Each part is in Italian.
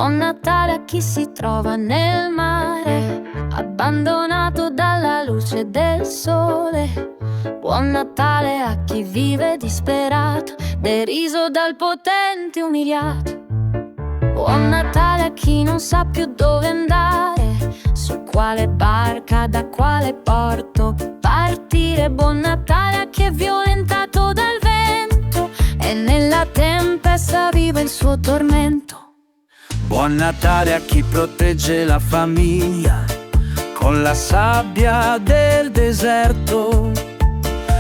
Buon Natale a chi si trova nel mare, abbandonato dalla luce del sole. Buon Natale a chi vive disperato, deriso dal potente umiliato. Buon Natale a chi non sa più dove andare, su quale barca, da quale porto partire. Buon Natale a chi è violentato dal vento e nella tempesta vive il suo tormento. Buon Natale a chi protegge la famiglia con la sabbia del deserto.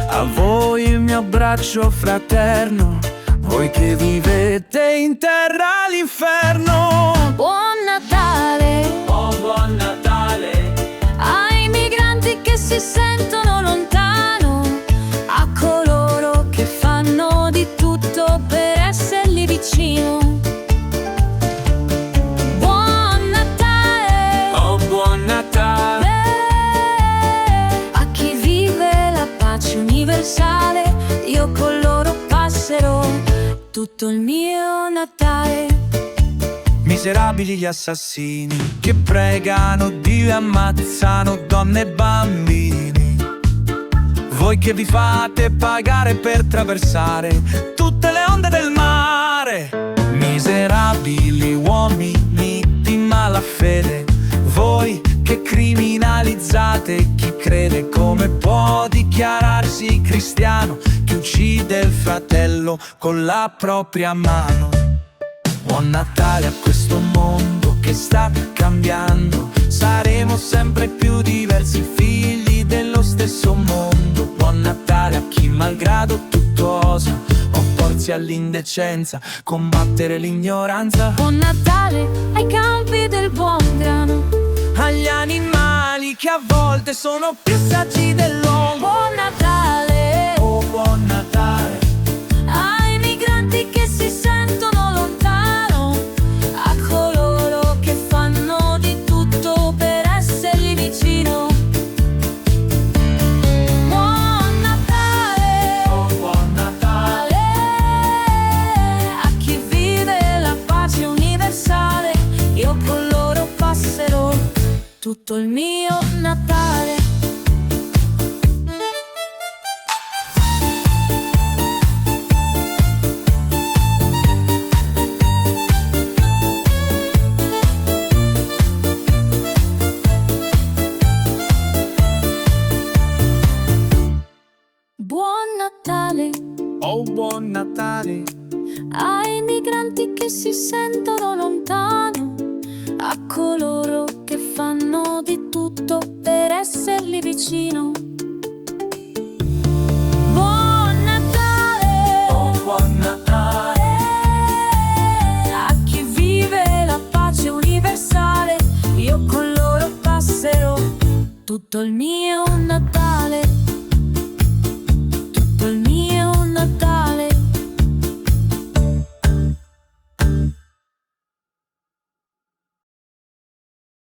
A voi il mio abbraccio fraterno, voi che vivete in terra l'inferno. Buon Natale, Oh buon Natale, ai migranti che si sentono lontano, a coloro che fanno di tutto per essergli vicino. Buon Natale, oh buon Natale, a chi vive la pace universale, io con loro passerò tutto il mio Natale. Miserabili gli assassini che pregano Dio e ammazzano donne e bambini. Voi che vi fate pagare per traversare tutte le onde del mare. Miserabili uomini di malafede, voi che criminalizzate chi crede. Come può dichiararsi cristiano chi uccide il fratello con la propria mano? Buon Natale a questo mondo che sta cambiando, saremo sempre più diversi, figli dello stesso mondo. Buon Natale a chi malgrado tutto osa opporsi all'indecenza, combattere l'ignoranza. Buon Natale ai campi del buon grano, Agli animali che a volte sono più saggi dell'uomo. buon Natale Oh buon Natale, ai migranti che si sentono lontano, a coloro che fanno di tutto per essergli vicino. Buon Natale, oh buon Natale, a chi vive la pace universale, io con loro passerò tutto il mio Natale. Buon Natale oh buon Natale, ai migranti che si sentono lontano, a coloro che fanno di tutto per esserli vicino. Buon Natale, oh buon Natale, a chi vive la pace universale, io con loro passerò tutto il mio